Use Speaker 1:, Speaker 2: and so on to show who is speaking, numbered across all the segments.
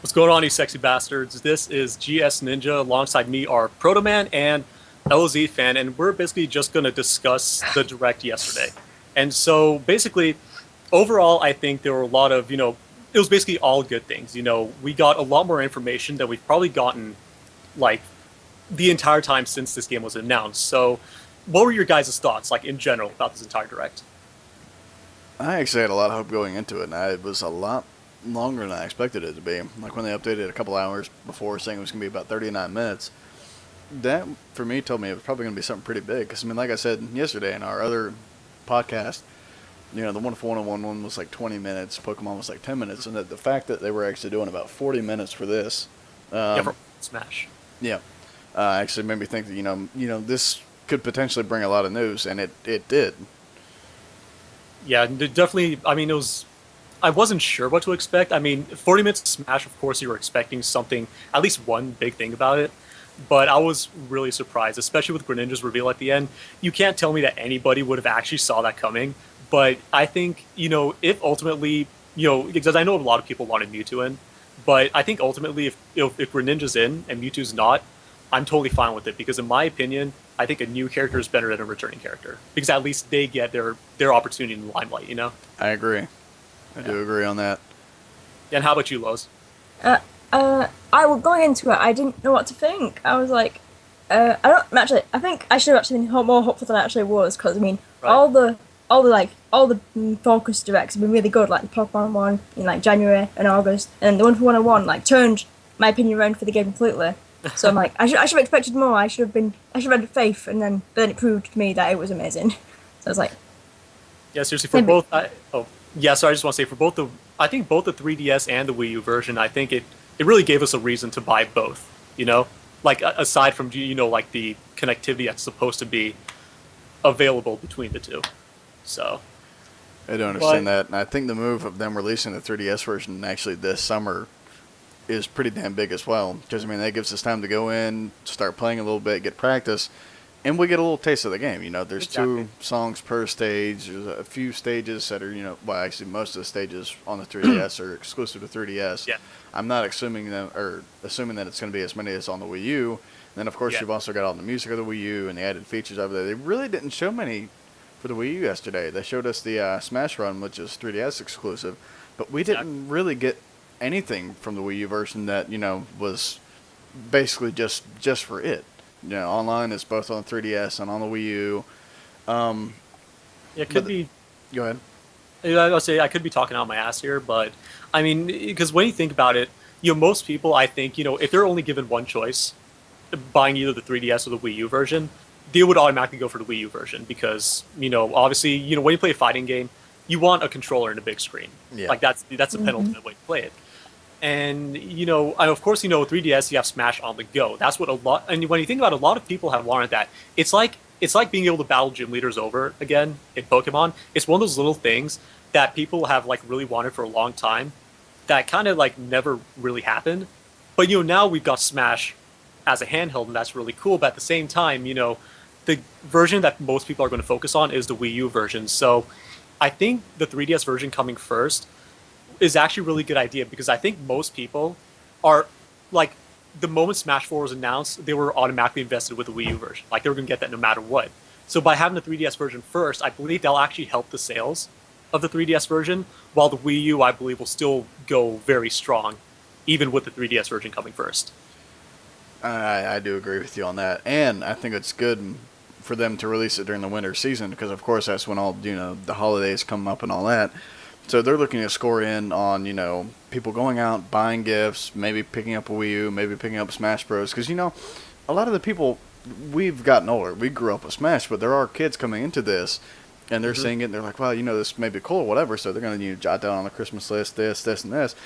Speaker 1: What's going on, you sexy bastards? This is GS Ninja. Alongside me are Protoman and LZ Fan, and we're basically just going to discuss the direct yesterday. And so, basically, overall, I think there were a lot of, it was basically all good things. We got a lot more information than we've probably gotten, like, the entire time since this game was announced. So, what were your guys' thoughts, like, in general, about this entire direct?
Speaker 2: I actually had a lot of hope going into it, and it was a lot longer than I expected it to be. Like when they updated a couple hours before saying it was going to be about 39 minutes, that for me told me it was probably going to be something pretty big. Because, I mean, like I said yesterday in our other podcast, the Wonderful 101 one was like 20 minutes, Pokemon was like 10 minutes, and the fact that they were actually doing about 40 minutes for this.
Speaker 1: Yeah, for Smash.
Speaker 2: Yeah. Actually made me think that, this could potentially bring a lot of news, and it did.
Speaker 1: Yeah, definitely. I mean, I wasn't sure what to expect. I mean, 40 minutes of Smash, of course, you were expecting something, at least one big thing about it. But I was really surprised, especially with Greninja's reveal at the end. You can't tell me that anybody would have actually saw that coming. But I think, if ultimately, because I know a lot of people wanted Mewtwo in, but I think ultimately if Greninja's in and Mewtwo's not, I'm totally fine with it. Because in my opinion, I think a new character is better than a returning character. Because at least they get their opportunity in the limelight,
Speaker 2: I agree. I do agree on that.
Speaker 1: And how about you, Lowe's?
Speaker 3: I was going into it. I didn't know what to think. I was like, I don't actually. I think I should have actually been more hopeful than I actually was because I mean,
Speaker 1: Right.
Speaker 3: all the focus directs have been really good. Like the Pokemon one in like January and August, and the one for 101 like turned my opinion around for the game completely. So I'm like, I should have expected more. I should have had faith, but then it proved to me that it was amazing. So I was like,
Speaker 1: Yeah, seriously, for both. Yeah, sorry, I just want to say I think both the 3DS and the Wii U version, I think it really gave us a reason to buy both. Like aside from like the connectivity that's supposed to be available between the two. So
Speaker 2: I don't understand that, and I think the move of them releasing the 3DS version actually this summer is pretty damn big as well. Because, I mean, that gives us time to go in, start playing a little bit, get practice, and we get a little taste of the game. There's
Speaker 1: Exactly.
Speaker 2: 2 songs per stage. There's a few stages that are, well, actually, most of the stages on the 3DS are exclusive to 3DS.
Speaker 1: Yeah.
Speaker 2: I'm not assuming that it's going to be as many as on the Wii U. And then, of course,
Speaker 1: Yeah.
Speaker 2: you've also got all the music of the Wii U and the added features over there. They really didn't show many for the Wii U yesterday. They showed us the Smash Run, which is 3DS exclusive, but we didn't really get anything from the Wii U version that was basically just for it. Online is both on the 3DS and on the Wii U.
Speaker 1: It could be.
Speaker 2: Go ahead.
Speaker 1: I'll say I could be talking out my ass here, but I mean, because when you think about it, most people, I think, if they're only given one choice, buying either the 3DS or the Wii U version, they would automatically go for the Wii U version because, obviously, when you play a fighting game, you want a controller and a big screen.
Speaker 2: Yeah.
Speaker 1: Like that's a penultimate way to play it. And of course, 3DS, you have Smash on the go. That's what a lot. And when you think about it, a lot of people have wanted that. It's like being able to battle gym leaders over again in Pokemon. It's one of those little things that people have like really wanted for a long time. That kind of like never really happened. But now we've got Smash as a handheld, and that's really cool. But at the same time, the version that most people are going to focus on is the Wii U version. So I think the 3DS version coming first is actually a really good idea because I think most people are like the moment Smash 4 was announced, they were automatically invested with the Wii U version. Like they were going to get that no matter what. So by having the 3DS version first, I believe that'll actually help the sales of the 3DS version, while the Wii U, I believe, will still go very strong, even with the 3DS version coming first.
Speaker 2: I do agree with you on that, and I think it's good for them to release it during the winter season because, of course, that's when all the holidays come up and all that. So they're looking to score in on, people going out, buying gifts, maybe picking up a Wii U, maybe picking up Smash Bros. Because, a lot of the people, we've gotten older. We grew up with Smash, but there are kids coming into this, and they're seeing it, and they're like, well, this may be cool or whatever, so they're going to jot down on the Christmas list this, and this.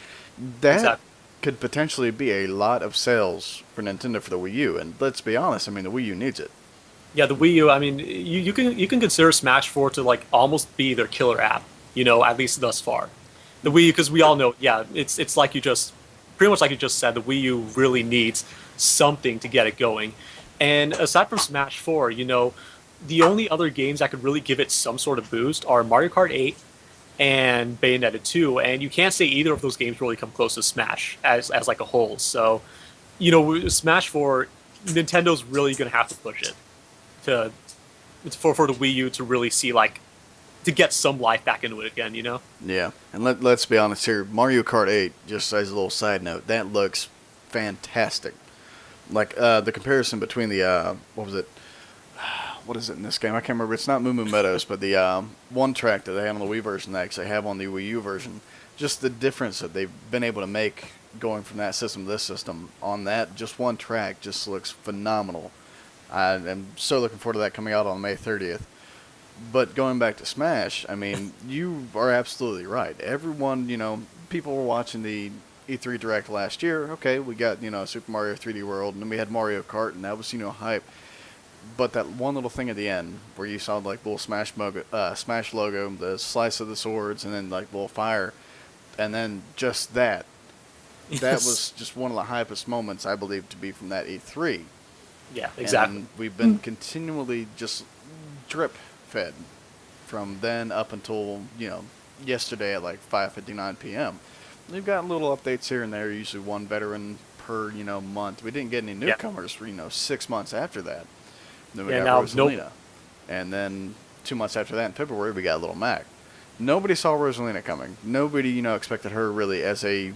Speaker 2: That
Speaker 1: Exactly.
Speaker 2: could potentially be a lot of sales for Nintendo for the Wii U, and let's be honest, I mean, the Wii U needs it.
Speaker 1: Yeah, the Wii U, I mean, you can consider Smash 4 to like almost be their killer app, at least thus far. The Wii U, because we all know, yeah, it's like pretty much like you just said, the Wii U really needs something to get it going. And aside from Smash 4, the only other games that could really give it some sort of boost are Mario Kart 8 and Bayonetta 2, and you can't say either of those games really come close to Smash as like a whole. So, Smash 4, Nintendo's really gonna have to push it to for the Wii U to really see like to get some life back into it again.
Speaker 2: Yeah, and let's be honest here. Mario Kart 8, just as a little side note, that looks fantastic. Like the comparison between the what was it? What is it in this game? I can't remember. It's not Moo Moo Meadows, but the one track that they had on the Wii version that actually have on the Wii U version. Just the difference that they've been able to make going from that system to this system on that just one track just looks phenomenal. I am so looking forward to that coming out on May 30th. But going back to Smash, I mean, you are absolutely right. Everyone, people were watching the E3 Direct last year. Okay, we got, Super Mario 3D World, and then we had Mario Kart, and that was, hype. But that one little thing at the end where you saw, like, the little Smash logo, the slice of the swords, and then, like, the little fire, and then just that.
Speaker 1: Yes.
Speaker 2: That was just one of the hypest moments, I believe, to be from that E3.
Speaker 1: Yeah, exactly.
Speaker 2: And we've been continually just drip fed from then up until yesterday at like 5:59 p.m. We've gotten little updates here and there, usually one veteran per month. We didn't get any newcomers for 6 months after that. Then we got Rosalina, and then 2 months after that in February we got Little Mac. Nobody saw Rosalina coming. Nobody expected her really as a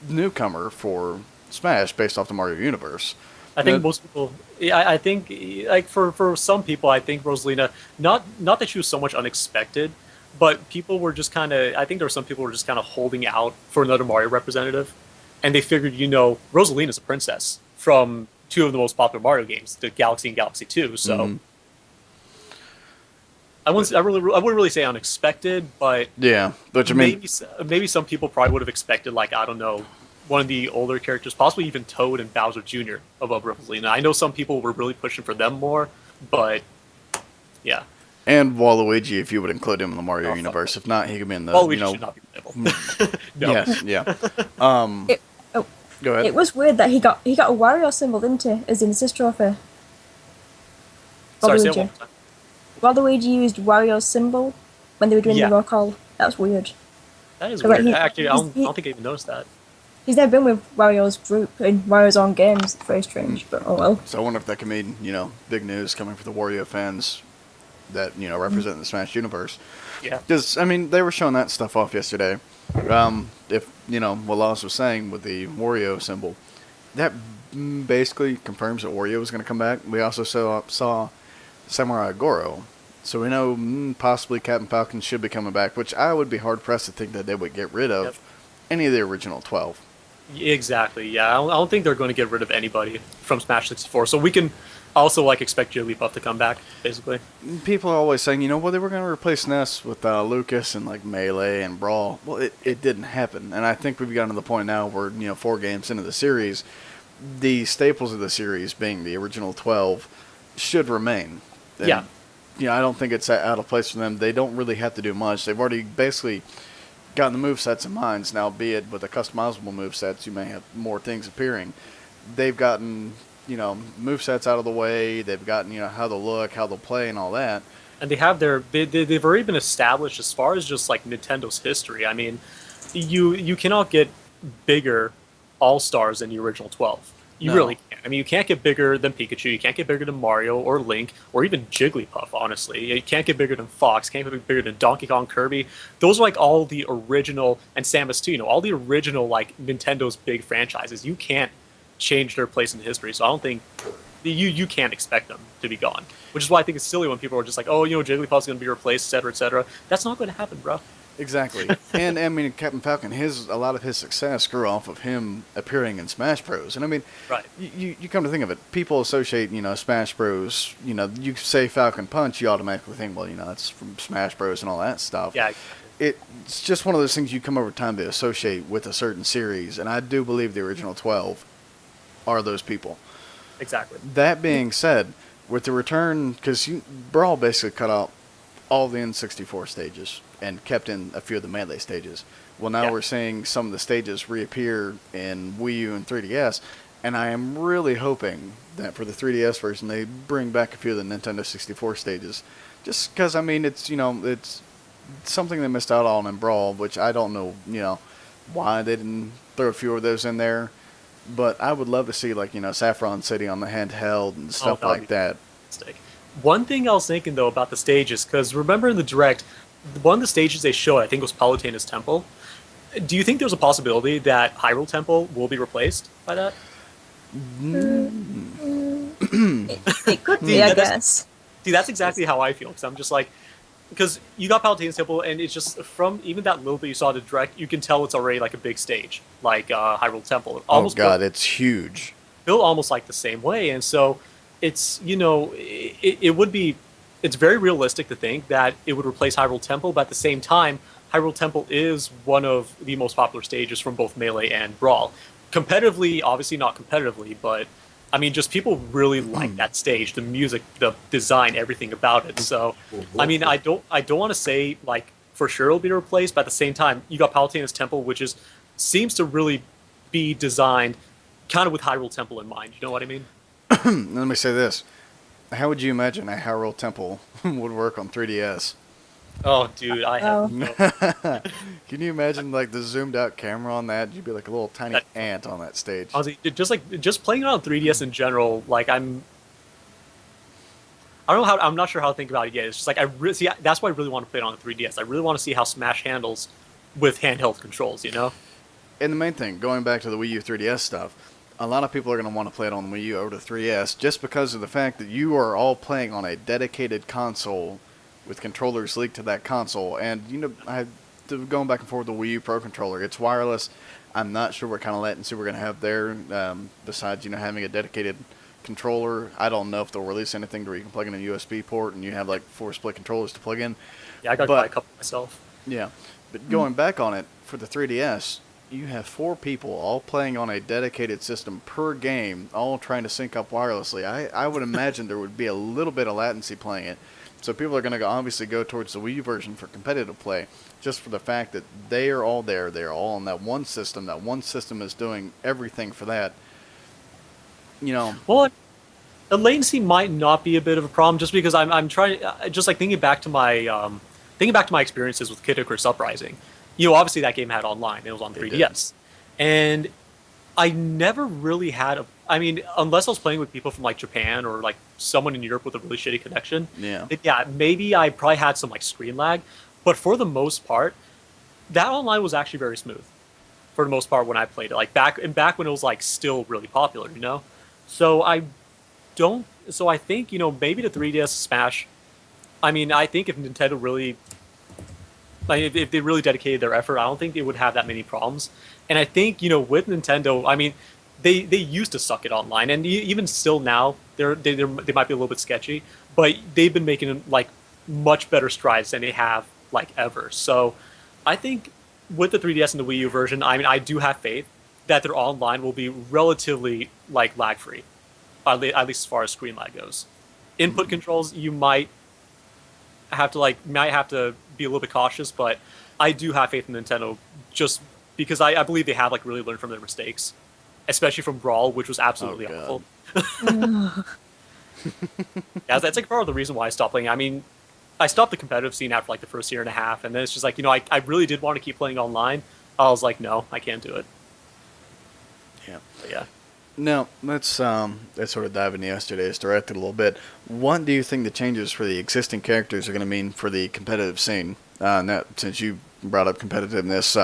Speaker 2: newcomer for Smash based off the Mario universe.
Speaker 1: I think most people, I think, like for some people, I think Rosalina, not that she was so much unexpected, but people were just kind of, I think there were some people who were just kind of holding out for another Mario representative, and they figured, Rosalina's a princess from two of the most popular Mario games, the Galaxy and Galaxy 2, so I wouldn't really say unexpected, but
Speaker 2: yeah, but
Speaker 1: maybe some people probably would have expected, like, I don't know, one of the older characters, possibly even Toad and Bowser Jr. above Rosalina. I know some people were really pushing for them more, but yeah.
Speaker 2: And Waluigi, if you would include him in the Mario universe. If not, he could be in the.
Speaker 1: Waluigi should not be playable. No.
Speaker 2: Yes, yeah. Go ahead.
Speaker 3: It was weird that he got a Wario symbol, didn't he, as the assist trophy?
Speaker 1: Sorry, say it one more time.
Speaker 3: Waluigi used Wario's symbol when they were doing the roll call. That was weird.
Speaker 1: That is weird. Actually, I don't think I even noticed that.
Speaker 3: He's never been with Wario's group in Wario's own games. It's very strange, but oh well.
Speaker 2: So I wonder if that could mean, big news coming for the Wario fans that, represent the Smash universe.
Speaker 1: Yeah.
Speaker 2: Because, they were showing that stuff off yesterday. If, what Laws was saying with the Wario symbol, that basically confirms that Wario was going to come back. We also saw Samurai Goro. So we know possibly Captain Falcon should be coming back, which I would be hard-pressed to think that they would get rid of any of the original 12.
Speaker 1: Exactly, yeah. I don't think they're going to get rid of anybody from Smash 64. So we can also expect Jigglypuff to come back, basically.
Speaker 2: People are always saying, they were going to replace Ness with Lucas and Melee and Brawl. Well, it didn't happen. And I think we've gotten to the point now where, 4 games into the series, the staples of the series being the original 12 should remain. And, I don't think it's out of place for them. They don't really have to do much. They've already basically gotten the movesets in mind. Now, be it with the customizable movesets, you may have more things appearing. They've gotten, movesets out of the way. They've gotten, how they'll look, how they'll play, and all that.
Speaker 1: And they have they've already been established as far as just Nintendo's history. I mean, you cannot get bigger all-stars than the original 12. You really can't. I mean, you can't get bigger than Pikachu. You can't get bigger than Mario or Link or even Jigglypuff, honestly. You can't get bigger than Fox. Can't get bigger than Donkey Kong, Kirby. Those are all the original, and Samus too, all the original Nintendo's big franchises. You can't change their place in history. So I don't think you can't expect them to be gone. Which is why I think it's silly when people are just like, oh, Jigglypuff's going to be replaced, etc., etc. That's not going to happen, bro.
Speaker 2: Exactly. And, Captain Falcon, a lot of his success grew off of him appearing in Smash Bros. And,
Speaker 1: right.
Speaker 2: You come to think of it, people associate, Smash Bros, you say Falcon Punch, you automatically think, well, that's from Smash Bros. And all that stuff.
Speaker 1: Yeah.
Speaker 2: It's just one of those things you come over time to associate with a certain series, and I do believe the original 12 are those people.
Speaker 1: Exactly.
Speaker 2: That being said, with the return, because Brawl basically cut out all the N64 stages and kept in a few of the Melee stages. Well, now we're seeing some of the stages reappear in Wii U and 3DS, and I am really hoping that for the 3DS version they bring back a few of the Nintendo 64 stages. Just because, it's something they missed out on in Brawl, which I don't know, why they didn't throw a few of those in there. But I would love to see like Saffron City on the handheld and
Speaker 1: Oh,
Speaker 2: stuff
Speaker 1: that would
Speaker 2: like
Speaker 1: be
Speaker 2: that.
Speaker 1: fantastic. One thing I was thinking though about the stages, because remember in the direct, one of the stages they showed, I think was Palutena's Temple. Do you think there's a possibility that Hyrule Temple will be replaced by that?
Speaker 3: It could
Speaker 1: See,
Speaker 3: be, I
Speaker 1: that's,
Speaker 3: guess.
Speaker 1: see, that's exactly how I feel. Because I'm just like, because you got Palutena's Temple, and it's just from even that little bit you saw the direct, you can tell it's already like a big stage, like Hyrule Temple.
Speaker 2: Oh God, it's huge.
Speaker 1: Built almost like the same way, and so it's it would be it's very realistic to think that it would replace Hyrule Temple, but at the same time, Hyrule Temple is one of the most popular stages from both Melee and Brawl. Competitively, obviously not competitively, but I mean, just people really like that stage, the music, the design, everything about it. So, I mean, I don't want to say like for sure it'll be replaced, but at the same time, you got Palutena's Temple, which is seems to really be designed kind of with Hyrule Temple in mind. You know what I mean?
Speaker 2: Let me say this: how would you imagine a Hyrule Temple would work on 3DS?
Speaker 1: Oh, dude, I have no.
Speaker 2: Can you imagine like the zoomed out camera on that? You'd be like a little tiny
Speaker 1: That-
Speaker 2: ant on that stage.
Speaker 1: Honestly, just playing it on 3DS in general, like I don't know how I'm not sure how to think about it yet. It's just like I really see that's why I really want to play it on the 3DS. I really want to see how Smash handles with handheld controls. You know?
Speaker 2: And the main thing, going back to the Wii U 3DS stuff, a lot of people are going to want to play it on the Wii U over the 3DS just because of the fact that you are all playing on a dedicated console with controllers leaked to that console. And, going back and forth with the Wii U Pro controller, it's wireless. I'm not sure what kind of latency we're going to have there besides, having a dedicated controller. I don't know if they'll release anything where you can plug in a USB port and you have like 4 split controllers to plug in.
Speaker 1: Yeah, I got to buy a couple myself.
Speaker 2: Yeah. But going back on it, for the 3DS, you have 4 people all playing on a dedicated system per game, all trying to sync up wirelessly. I would imagine there would be a little bit of latency playing it. So people are going to obviously go towards the Wii U version for competitive play, just for the fact that they are all there. They're all on that one system. That one system is doing everything for that.
Speaker 1: Well, the latency might not be a bit of a problem, just because I'm trying just like thinking back to my experiences with Kid Icarus Uprising. Obviously that game had online. It was on 3DS, and I never really had a. I mean, unless I was playing with people from like Japan or like someone in Europe with a really shitty connection.
Speaker 2: Yeah.
Speaker 1: Yeah, maybe I probably had some like screen lag, but for the most part, that online was actually very smooth. For the most part, when I played it, like back when it was like still really popular. So I don't. So I think maybe the 3DS Smash. I mean, I think if Nintendo really, like, if they really dedicated their effort, I don't think they would have that many problems. And I think with Nintendo, I mean, they used to suck it online, and even still now, they might be a little bit sketchy, but they've been making like much better strides than they have like ever. So I think with the 3DS and the Wii U version, I mean, I do have faith that their online will be relatively like lag free, at least as far as screen lag goes. Input controls, you might have to be a little bit cautious, but I do have faith in Nintendo just because I believe they have like really learned from their mistakes, especially from Brawl, which was absolutely awful. Yeah, that's like part of the reason why I stopped playing. I mean, I stopped the competitive scene after like the first year and a half, and then it's just like I really did want to keep playing online. I was like, no, I can't do it.
Speaker 2: Yeah.
Speaker 1: But yeah.
Speaker 2: Now, let's sort of dive into yesterday's direct a little bit. What do you think the changes for the existing characters are going to mean for the competitive scene? Now, since you brought up competitiveness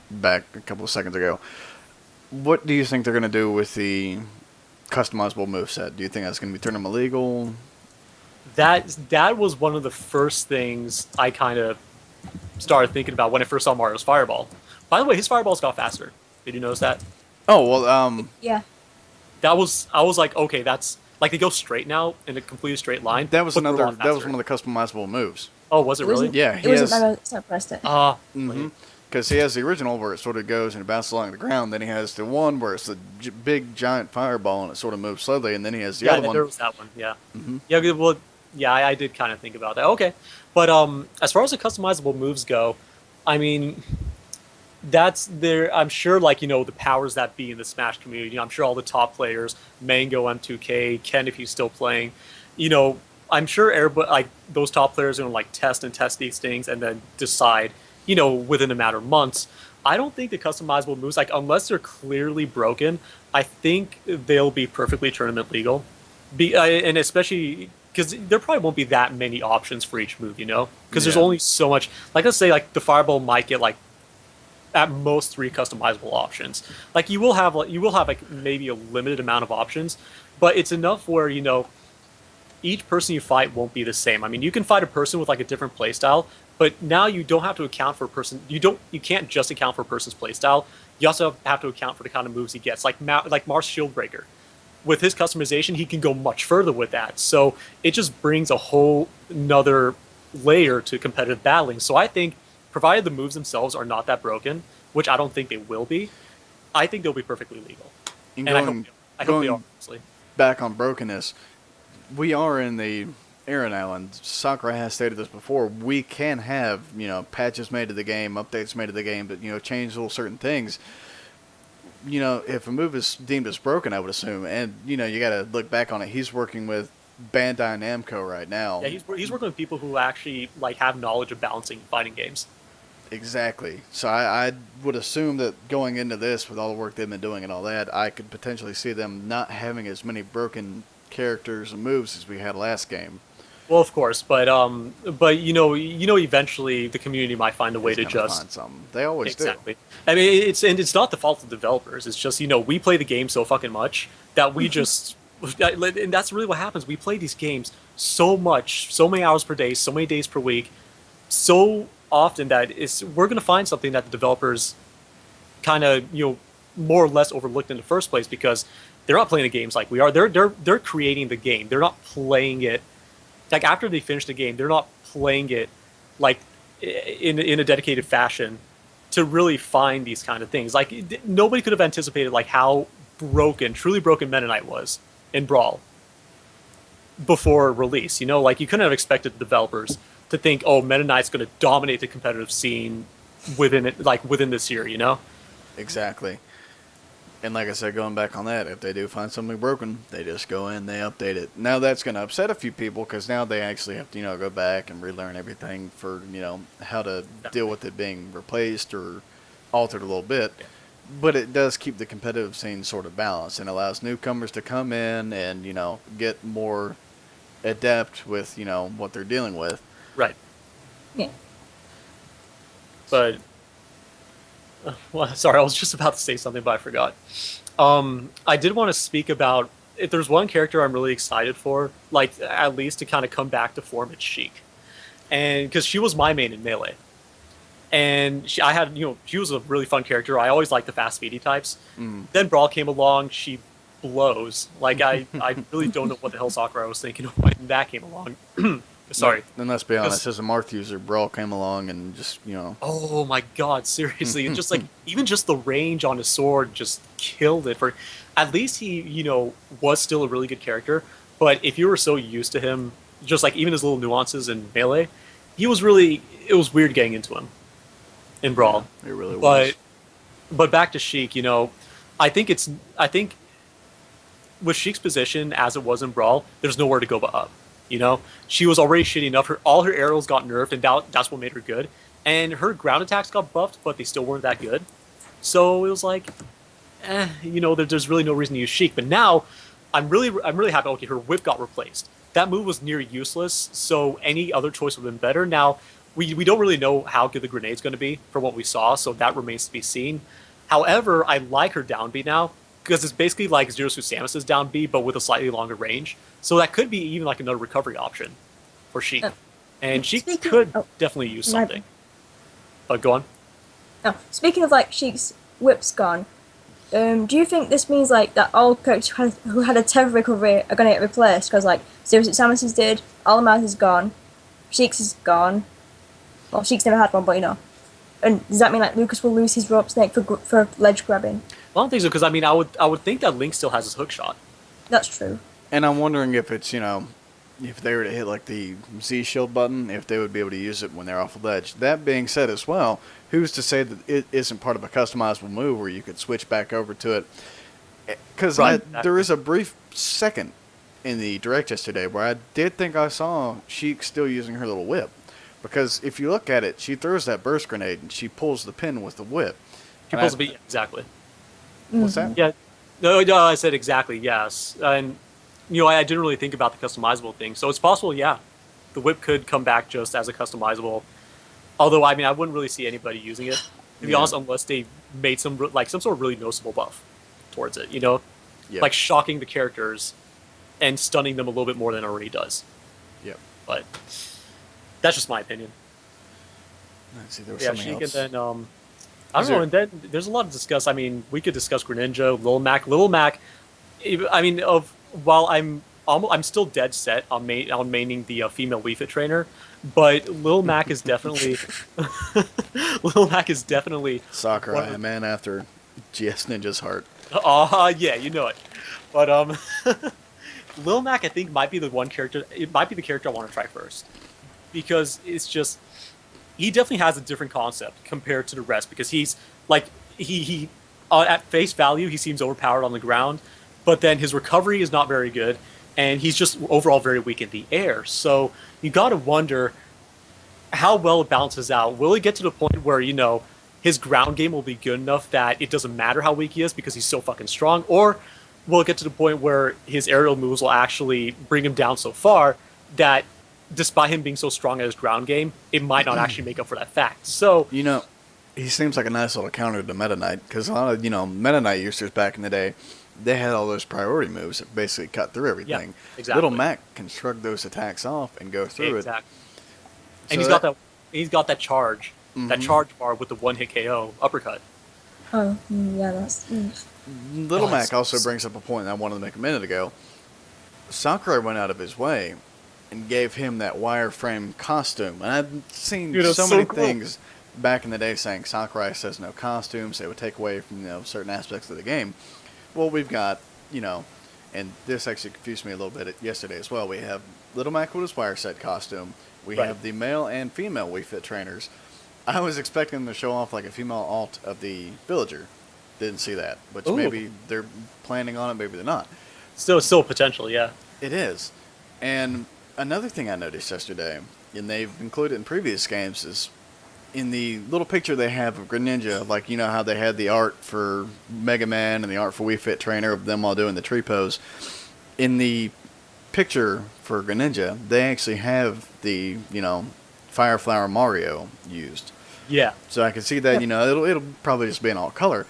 Speaker 2: back a couple of seconds ago, what do you think they're going to do with the customizable moveset? Do you think that's going to be turning them illegal?
Speaker 1: That was one of the first things I kind of started thinking about when I first saw Mario's Fireball. By the way, his fireballs got faster. Did you notice that?
Speaker 2: Oh, well,
Speaker 3: Yeah.
Speaker 1: I was like, okay, that's like they go straight now in a completely straight line.
Speaker 2: that was
Speaker 1: but they're a lot
Speaker 2: that was
Speaker 1: faster.
Speaker 2: one of the customizable moves.
Speaker 1: Oh, was it really?
Speaker 2: Yeah,
Speaker 3: It
Speaker 2: he
Speaker 3: wasn't
Speaker 2: has.
Speaker 3: Mega Step Pressed it.
Speaker 2: Because he has the original where it sort of goes and it bounces along the ground. Then he has the one where it's the big giant fireball and it sort of moves slowly. And then he has the other
Speaker 1: there
Speaker 2: one.
Speaker 1: was that one. Yeah. Yeah. Well, yeah, I did kind of think about that. Okay, but as far as the customizable moves go, I mean, that's there. I'm sure, like the powers that be in the Smash community. I'm sure all the top players, Mango, M2K, Ken, if he's still playing, I'm sure everybody, like those top players are gonna like test and test these things and then decide, within a matter of months. I don't think the customizable moves, like unless they're clearly broken, I think they'll be perfectly tournament legal. And especially because there probably won't be that many options for each move, because there's
Speaker 2: Yeah.
Speaker 1: only so much. Like let's say like the fireball might get like at most 3 customizable options. Like you will have like maybe a limited amount of options, but it's enough where each person you fight won't be the same. I mean, you can fight a person with like a different playstyle, but now you don't have to account for a person. You can't just account for a person's playstyle. You also have to account for the kind of moves he gets. Like Mars Shieldbreaker, with his customization, he can go much further with that. So it just brings a whole another layer to competitive battling. So I think, provided the moves themselves are not that broken, which I don't think they will be, I think they'll be perfectly legal.
Speaker 2: And
Speaker 1: And
Speaker 2: going,
Speaker 1: I hope they are,
Speaker 2: going
Speaker 1: honestly.
Speaker 2: back on brokenness, we are in the era now, and Sakurai has stated this before. We can have patches made to the game, updates made to the game, but change little certain things. If a move is deemed as broken, I would assume, and you got to look back on it. He's working with Bandai Namco right now.
Speaker 1: Yeah, he's working with people who actually like have knowledge of balancing fighting games.
Speaker 2: Exactly. So I would assume that going into this, with all the work they've been doing and all that, I could potentially see them not having as many broken characters and moves as we had last game.
Speaker 1: Well, of course, but eventually the community might find a way to
Speaker 2: It's gonna
Speaker 1: just
Speaker 2: find something. They always
Speaker 1: exactly. I mean, it's not the fault of the developers. It's just we play the game so fucking much that we just and that's really what happens. We play these games so much, so many hours per day, so many days per week, so often that we're gonna find something that the developers kind of more or less overlooked in the first place because they're not playing the games like we are. They're creating the game. They're not playing it. Like after they finish the game, they're not playing it like in a dedicated fashion to really find these kind of things. Like nobody could have anticipated like how truly broken Meta Knight was in Brawl before release. Like you couldn't have expected the developers to think, oh, Meta Knight's going to dominate the competitive scene within this year.
Speaker 2: Exactly. And like I said, going back on that, if they do find something broken, they just go in, they update it. Now that's going to upset a few people because now they actually have to, go back and relearn everything for, how to deal with it being replaced or altered a little bit. But it does keep the competitive scene sort of balanced and allows newcomers to come in and, get more adept with, what they're dealing with.
Speaker 1: Right.
Speaker 3: Yeah.
Speaker 1: But well, sorry, I was just about to say something, but I forgot. I did want to speak about if there's one character I'm really excited for, like at least to kind of come back to form, it's Sheik, and because she was my main in Melee, and she was a really fun character. I always liked the fast, speedy types. Then Brawl came along, she blows. Like I really don't know what the hell Sakurai was thinking when that came along. Sorry.
Speaker 2: Then let's be honest, as a Marth user, Brawl came along and just,
Speaker 1: Oh my god, seriously. It's just like, even just the range on his sword just killed it. At least he, was still a really good character. But if you were so used to him, just like even his little nuances in Melee, it was weird getting into him in Brawl.
Speaker 2: Yeah, it really was.
Speaker 1: But back to Sheik, I think with Sheik's position as it was in Brawl, there's nowhere to go but up. She was already shitty enough. All her arrows got nerfed, and that's what made her good. And her ground attacks got buffed, but they still weren't that good. So it was like, there's really no reason to use Sheik. But now, I'm really happy. Okay, her whip got replaced. That move was near useless, so any other choice would have been better. Now, we don't really know how good the grenade's going to be from what we saw, so that remains to be seen. However, I like her down B now, because it's basically like Zero Suit Samus's down B, but with a slightly longer range. So that could be even like another recovery option for Sheik. And Sheik could definitely use something. But go on.
Speaker 3: Oh, speaking of like Sheik's whips gone, do you think this means like that all characters who had a tether recovery are going to get replaced? Because like Zero Suit Samus's did, Alamaz is gone, Sheik's is gone. Well, Sheik's never had one, but And does that mean like Lucas will lose his rope snake for ledge grabbing?
Speaker 1: I don't think so, because I mean, I would think that Link still has his hook shot.
Speaker 3: That's true.
Speaker 2: And I'm wondering if it's, if they were to hit like the Z shield button, if they would be able to use it when they're off the ledge. That being said as well, who's to say that it isn't part of a customizable move where you could switch back over to it? Because there is a brief second in the direct yesterday where I did think I saw Sheik still using her little whip. Because if you look at it, she throws that burst grenade and she pulls the pin with the whip.
Speaker 1: She
Speaker 2: And
Speaker 1: pulls a beat, exactly.
Speaker 2: What's that?
Speaker 1: Yeah, no, I said exactly, yes. And, I didn't really think about the customizable thing. So it's possible, yeah, the whip could come back just as a customizable. Although, I mean, I wouldn't really see anybody using it, to be honest, unless they made some sort of really noticeable buff towards it,
Speaker 2: Yep.
Speaker 1: Like shocking the characters and stunning them a little bit more than it already does.
Speaker 2: Yep.
Speaker 1: But that's just my opinion.
Speaker 2: Let's see, there was
Speaker 1: Yeah,
Speaker 2: something
Speaker 1: Sheik,
Speaker 2: else.
Speaker 1: and then I don't know, and then there's a lot to discuss. I mean, we could discuss Greninja, Lil Mac. Lil Mac, I mean, while I'm still dead set on maining the female Wii Fit trainer, but Lil Mac is definitely Lil Mac is definitely
Speaker 2: Sakurai, a man after GS Ninja's heart.
Speaker 1: Yeah, you know it. But Lil Mac, I think, might be the one character. It might be the character I want to try first, because it's just he definitely has a different concept compared to the rest. Because he's like he at face value he seems overpowered on the ground, but then his recovery is not very good, and he's just overall very weak in the air. So you got to wonder how well it balances out. Will he get to the point where his ground game will be good enough that it doesn't matter how weak he is because he's so fucking strong, or will it get to the point where his aerial moves will actually bring him down so far that despite him being so strong at his ground game, it might not actually make up for that fact. So
Speaker 2: he seems like a nice little counter to Meta Knight, because a lot of Meta Knight users back in the day, they had all those priority moves that basically cut through everything.
Speaker 1: Yeah, exactly.
Speaker 2: Little Mac can shrug those attacks off and go through it.
Speaker 1: And
Speaker 2: So
Speaker 1: he's got that charge, that charge bar with the one hit KO uppercut.
Speaker 3: Oh, yeah, that's.
Speaker 2: Little Mac also brings up a point I wanted to make a minute ago. Sakurai went out of his way and gave him that wireframe costume. And I've seen so many things back in the day saying Sakurai says no costumes, they would take away from certain aspects of the game. Well, we've got, and this actually confused me a little bit yesterday as well. We have Little Mac with his wire set costume. We have the male and female Wii Fit trainers. I was expecting them to show off like a female alt of the villager. Didn't see that, which maybe they're planning on it, maybe they're not.
Speaker 1: Still potential, yeah.
Speaker 2: It is. And another thing I noticed yesterday, and they've included in previous games, is in the little picture they have of Greninja, like how they had the art for Mega Man and the art for Wii Fit Trainer of them all doing the tree pose. In the picture for Greninja, they actually have the Fire Flower Mario used.
Speaker 1: Yeah.
Speaker 2: So I can see that it'll probably just be in all color.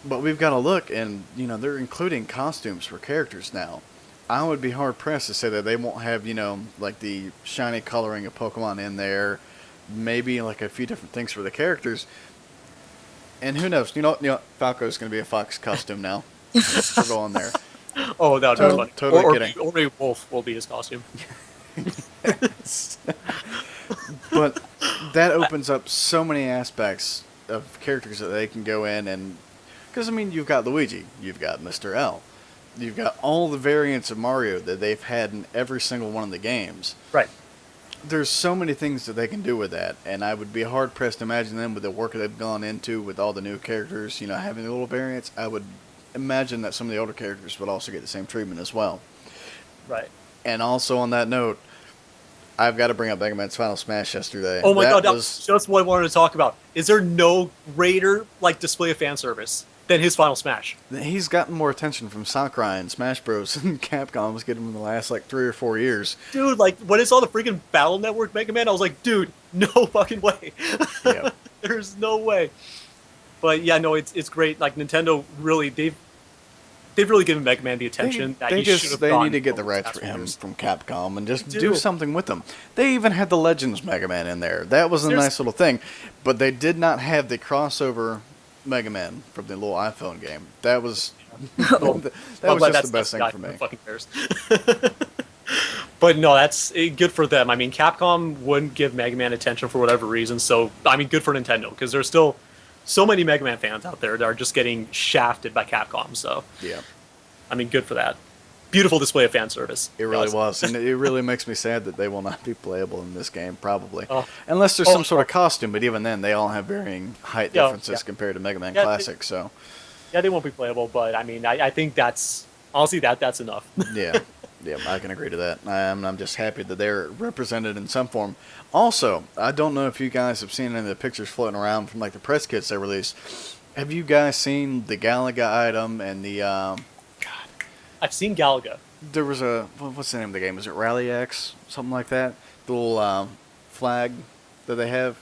Speaker 2: But we've got to look, and they're including costumes for characters now. I would be hard pressed to say that they won't have like the shiny coloring of Pokemon in there, maybe like a few different things for the characters. And who knows? Falco's going to be a fox costume now. We're going there.
Speaker 1: Oh, that would be funny.
Speaker 2: Totally kidding.
Speaker 1: Or a wolf will be his costume.
Speaker 2: But that opens up so many aspects of characters that they can go in and... Because, you've got Luigi, you've got Mr. L, you've got all the variants of Mario that they've had in every single one of the games.
Speaker 1: Right.
Speaker 2: There's so many things that they can do with that, and I would be hard-pressed to imagine them with the work they've gone into with all the new characters, having the little variants. I would imagine that some of the older characters would also get the same treatment as well.
Speaker 1: Right.
Speaker 2: And also on that note, I've got to bring up Mega Man's Final Smash yesterday.
Speaker 1: Oh my god, that's just what I wanted to talk about. Is there no greater display of fan service than his Final Smash?
Speaker 2: He's gotten more attention from Sakurai and Smash Bros. And Capcom was getting him in the last 3 or 4 years.
Speaker 1: Dude, when I saw the freaking Battle Network Mega Man, I was like, dude, no fucking way.
Speaker 2: Yep.
Speaker 1: There's no way. But yeah, no, it's great. Nintendo really, they've really given Mega Man the attention that he should have gotten.
Speaker 2: They need to get the rights for him from Capcom and just do something with them. They even had the Legends Mega Man in there. That was a nice little thing. But they did not have the crossover Mega Man from the little iPhone game. That was that was just the best thing for me.
Speaker 1: Fucking cares. But no, that's good for them. Capcom wouldn't give Mega Man attention for whatever reason. So good for Nintendo, because there's still so many Mega Man fans out there that are just getting shafted by Capcom. So
Speaker 2: yeah,
Speaker 1: good for that. Beautiful display of fan service.
Speaker 2: It really was, and it really makes me sad that they will not be playable in this game, probably. Unless there's some sort of costume, but even then, they all have varying height differences compared to Mega Man Classic, so...
Speaker 1: Yeah, they won't be playable, but I think that's... Honestly, that's enough.
Speaker 2: Yeah. Yeah, I can agree to that. I'm just happy that they're represented in some form. Also, I don't know if you guys have seen any of the pictures floating around from like the press kits they released. Have you guys seen the Galaga item and the
Speaker 1: I've seen Galaga.
Speaker 2: there was a what's the name of the game? Is it Rally X? Something like that? The little flag that they have.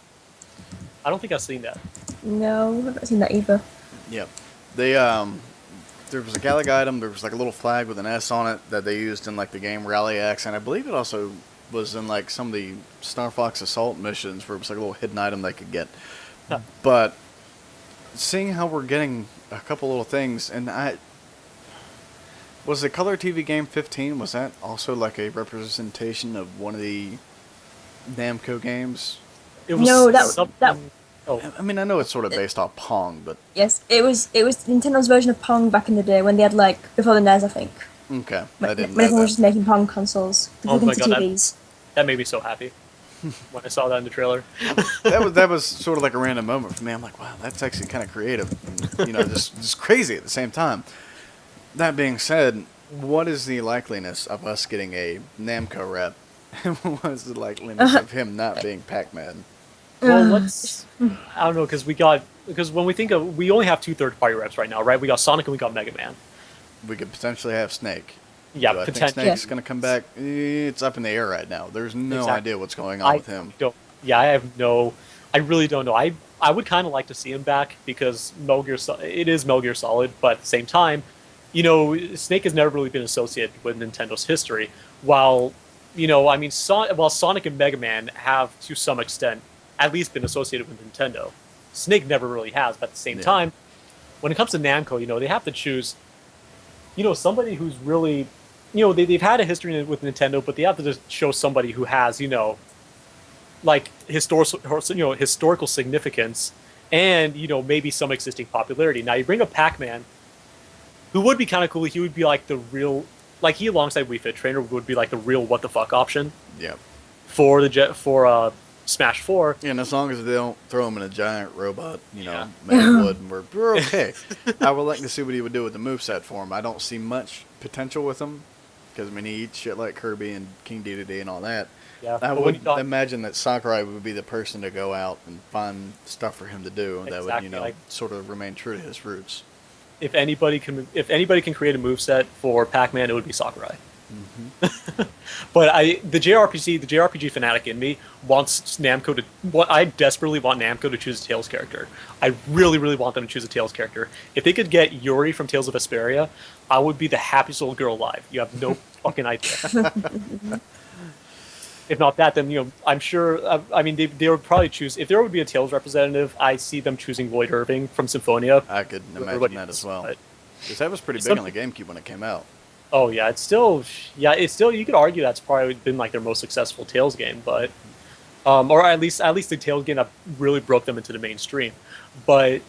Speaker 1: I don't think I've seen that.
Speaker 3: No, I've not seen that either.
Speaker 2: Yep. They there was a Galaga item. There was like a little flag with an S on it that they used in like the game Rally X, and I believe it also was in like some of the Star Fox Assault missions where it was like a little hidden item they could get.
Speaker 1: Huh.
Speaker 2: But seeing how we're getting a couple little things, and I was the Color TV game 15. Was that also like a representation of one of the Namco games?
Speaker 1: It was
Speaker 3: No, that
Speaker 1: something. Oh,
Speaker 2: I mean, I know it's sort of based off Pong, but
Speaker 3: yes, it was Nintendo's version of Pong back in the day when they had like before the NES, I think.
Speaker 2: okay,
Speaker 3: When,
Speaker 2: I didn't
Speaker 3: when
Speaker 2: know
Speaker 3: everyone
Speaker 2: that.
Speaker 3: was just making Pong consoles,
Speaker 1: Oh my
Speaker 3: into
Speaker 1: God,
Speaker 3: TVs.
Speaker 1: that made me so happy when I saw that in the trailer.
Speaker 2: That was sort of like a random moment for me. I'm like, wow, that's actually kind of creative, and, just crazy at the same time. That being said, what is the likeliness of us getting a Namco rep? What is the likeliness of him not being Pac-Man?
Speaker 1: Well, let's. I don't know because when we think of we only have two third-party reps right now, right? We got Sonic and we got Mega Man.
Speaker 2: We could potentially have Snake.
Speaker 1: Yeah,
Speaker 2: Do I think
Speaker 1: potentially.
Speaker 2: Snake's going to come back? It's up in the air right now. There's no
Speaker 1: Exactly.
Speaker 2: idea what's going on with him.
Speaker 1: Don't. Yeah, I really don't know. I would kind of like to see him back because it is Metal Gear Solid, but at the same time, Snake has never really been associated with Nintendo's history. While I mean, while Sonic and Mega Man have to some extent at least been associated with Nintendo, Snake never really has. But at the same
Speaker 2: Yeah.
Speaker 1: time, when it comes to Namco, they have to choose, somebody who's really, they've had a history with Nintendo, but they have to just show somebody who has, like historical significance and maybe some existing popularity. Now you bring up Pac-Man, who would be kind of cool. He would be like the real, like he alongside Wii Fit Trainer would be like the real what the fuck option
Speaker 2: Yeah.
Speaker 1: for Smash 4.
Speaker 2: And as long as they don't throw him in a giant robot,
Speaker 1: Yeah.
Speaker 2: made of wood, and we're okay. I would like to see what he would do with the moveset for him. I don't see much potential with him because, I mean, he eats shit like Kirby and King Dedede and all that.
Speaker 1: Yeah,
Speaker 2: I
Speaker 1: but when
Speaker 2: would
Speaker 1: you talk-
Speaker 2: imagine that Sakurai would be the person to go out and find stuff for him to do that
Speaker 1: Exactly,
Speaker 2: would,
Speaker 1: like-
Speaker 2: sort of remain true to his roots.
Speaker 1: if anybody can create a moveset for Pac-Man, it would be Sakurai. But the JRPG fanatic in me wants Namco to. What I desperately want Namco to choose a Tails character. I really, really want them to choose a Tails character. If they could get Yuri from Tales of Vesperia, I would be the happiest little girl alive. You have no fucking idea. If not that, then I'm sure. I mean, they would probably choose if there would be a Tails representative. I see them choosing Lloyd Irving from Symphonia.
Speaker 2: I could imagine
Speaker 1: Everybody
Speaker 2: that
Speaker 1: is,
Speaker 2: as well.
Speaker 1: but-
Speaker 2: Because that was pretty big on the GameCube when it came out.
Speaker 1: Oh yeah, it's still. You could argue that's probably been like their most successful Tails game, but or at least the Tails game that really broke them into the mainstream. But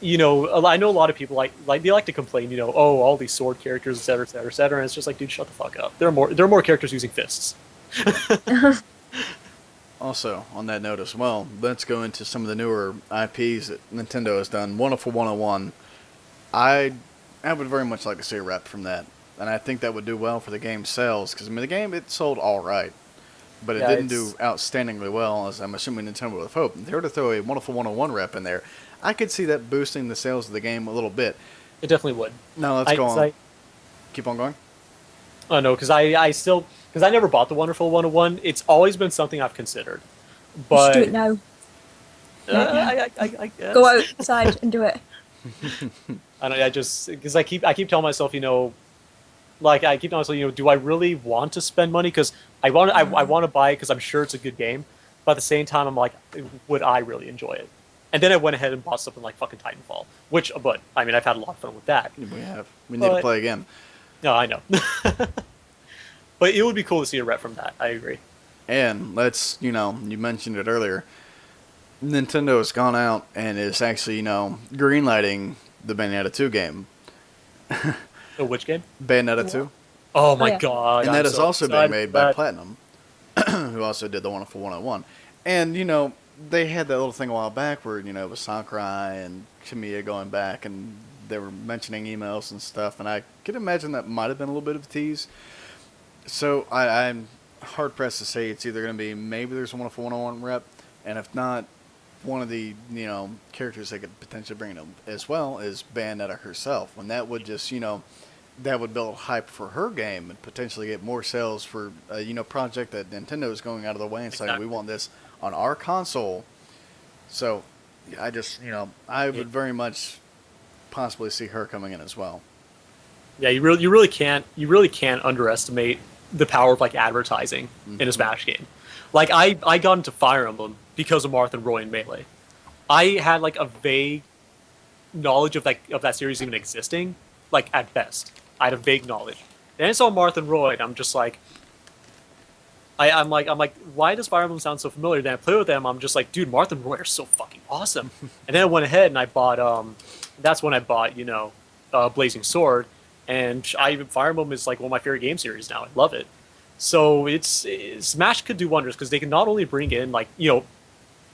Speaker 1: I know a lot of people like they like to complain, oh, all these sword characters, et cetera, et cetera, et cetera. And it's just like, dude, shut the fuck up. There are more characters using fists.
Speaker 2: Also, on that note as well, let's go into some of the newer IPs that Nintendo has done. Wonderful 101. I would very much like to see a rep from that. And I think that would do well for the game's sales. Because, I mean, the game, it sold all right. But it
Speaker 1: Yeah,
Speaker 2: didn't do outstandingly well, as I'm assuming Nintendo would have hoped. If they were to throw a Wonderful 101 rep in there, I could see that boosting the sales of the game a little bit.
Speaker 1: It definitely would.
Speaker 2: Now, let's go on. Keep on going.
Speaker 1: Oh no, because I never bought the Wonderful 101. It's always been something I've considered. But
Speaker 3: Just do it now.
Speaker 1: I guess.
Speaker 3: Go outside and do it.
Speaker 1: I just because I keep telling myself, like I keep telling myself, do I really want to spend money? Because I want to buy it because I'm sure it's a good game, but at the same time, I'm like, would I really enjoy it? And then I went ahead and bought something like fucking Titanfall, but I mean, I've had a lot of fun with that.
Speaker 2: We have. We need to play again.
Speaker 1: No, I know, but it would be cool to see a rep from that. I agree.
Speaker 2: And let's, you mentioned it earlier. Nintendo has gone out and is actually, greenlighting the Bayonetta 2 game.
Speaker 1: Oh, which game?
Speaker 2: Bayonetta 2.
Speaker 1: Oh my
Speaker 3: yeah.
Speaker 1: god!
Speaker 2: And
Speaker 1: I'm
Speaker 2: that is
Speaker 1: so
Speaker 2: also being
Speaker 1: excited
Speaker 2: made
Speaker 1: for
Speaker 2: by
Speaker 1: that.
Speaker 2: Platinum, who also did the Wonderful 101. And, they had that little thing a while back where, it was Sakurai and Kamiya going back and they were mentioning emails and stuff. And I could imagine that might have been a little bit of a tease. So I'm hard pressed to say it's either going to be maybe there's one for 101 rep, and if not, one of the characters they could potentially bring in as well is Bayonetta herself. When that would just that would build hype for her game and potentially get more sales for project that Nintendo is going out of the way and saying we want this on our console. So I just I would very much possibly see her coming in as well.
Speaker 1: Yeah, you really can't underestimate the power of like advertising in a Smash game. Like I got into Fire Emblem because of Marth and Roy and Melee. I had like a vague knowledge of that series even existing, like at best. I had a vague knowledge. Then I saw Marth and Roy, and I'm just like, I'm like, why does Fire Emblem sound so familiar? Then I play with them, I'm just like, dude, Marth and Roy are so fucking awesome. And then I went ahead and I bought, that's when I bought, Blazing Sword, and Fire Emblem is like one of my favorite game series now. I love it. So Smash could do wonders because they can not only bring in like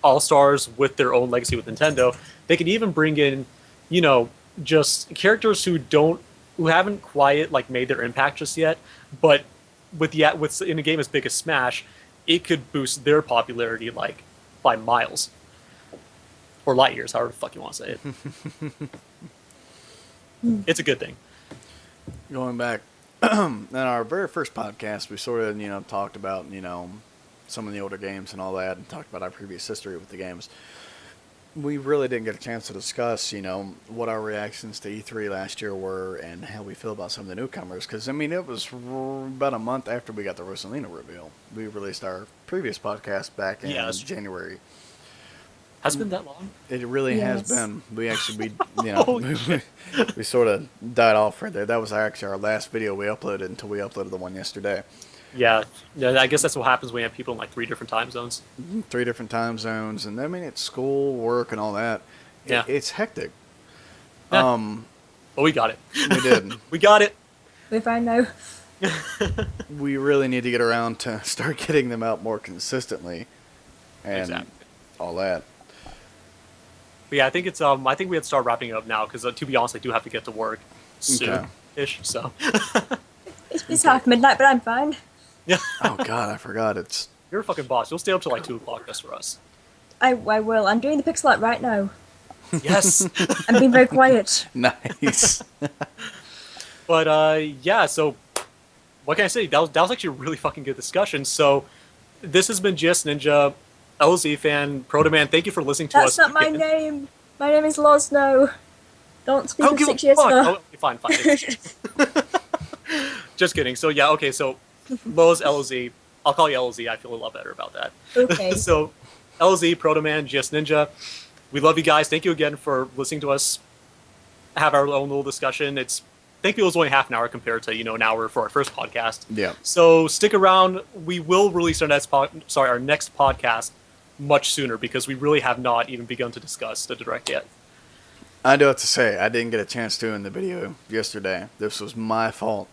Speaker 1: all stars with their own legacy with Nintendo, they can even bring in just characters who haven't quite like made their impact just yet, but with in a game as big as Smash, it could boost their popularity like by miles or light years, however the fuck you want to say it. It's a good thing.
Speaker 2: Going back in our very first podcast, we sort of talked about some of the older games and all that, and talked about our previous history with the games. We really didn't get a chance to discuss, what our reactions to E3 last year were and how we feel about some of the newcomers. Because, I mean, it was about a month after we got the Rosalina reveal. We released our previous podcast back in January.
Speaker 1: Has it been that long?
Speaker 2: It really has been. We actually, we sort of died off right there. That was actually our last video we uploaded until we uploaded the one yesterday.
Speaker 1: Yeah, I guess that's what happens when you have people in like 3 different time zones.
Speaker 2: 3 different time zones, and I mean it's school, work, and all that.
Speaker 1: Yeah,
Speaker 2: it's hectic.
Speaker 1: Yeah. But we got it.
Speaker 2: We did.
Speaker 1: We got it.
Speaker 3: We're fine now.
Speaker 2: We really need to get around to start getting them out more consistently, and all that.
Speaker 1: But yeah, I think it's I think we have to start wrapping it up now because to be honest, I do have to get to work soon-ish. So
Speaker 3: it's half midnight, but I'm fine.
Speaker 1: Yeah.
Speaker 2: Oh God, I forgot.
Speaker 1: You're a fucking boss. You'll stay up till like 2 o'clock just for us.
Speaker 3: I will. I'm doing the pixel art right now.
Speaker 1: Yes.
Speaker 3: I'm being very quiet.
Speaker 2: Nice.
Speaker 1: But yeah, so what can I say? That was actually a really fucking good discussion. So this has been GS Ninja, LZ fan, Protoman. Thank you for listening to us.
Speaker 3: That's not my name. My name is Losno. Don't speak of 6 years
Speaker 1: ago.
Speaker 3: ago.
Speaker 1: Oh, fine. Just kidding. So yeah, okay. So Lowe's LZ. I'll call you LZ. I feel a lot better about that.
Speaker 3: Okay.
Speaker 1: So LZ, Protoman, GS Ninja. We love you guys. Thank you again for listening to us have our own little discussion. Thank you. It was only half an hour compared to an hour for our first podcast.
Speaker 2: Yeah.
Speaker 1: So stick around. We will release our next podcast much sooner because we really have not even begun to discuss the direct yet.
Speaker 2: I do have to say, I didn't get a chance to in the video yesterday. This was my fault.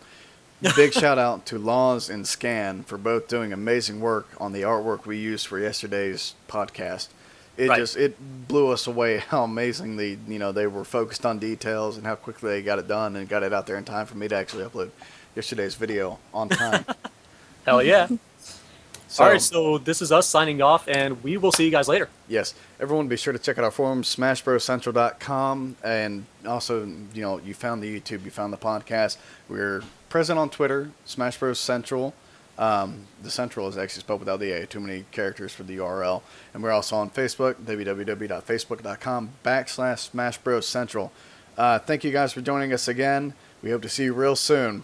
Speaker 2: Big shout out to Laws and Scan for both doing amazing work on the artwork we used for yesterday's podcast. It blew us away how amazingly they were focused on details and how quickly they got it done and got it out there in time for me to actually upload yesterday's video on time.
Speaker 1: Hell yeah. All right, so this is us signing off, and we will see you guys later.
Speaker 2: Yes. Everyone be sure to check out our forums, smashbroscentral.com, and also, you found the YouTube, you found the podcast. We're present on Twitter, Smash Bros. Central. The Central is actually spelled without the A, too many characters for the URL. And we're also on Facebook, www.facebook.com/Smash Bros. Central. Thank you guys for joining us again. We hope to see you real soon.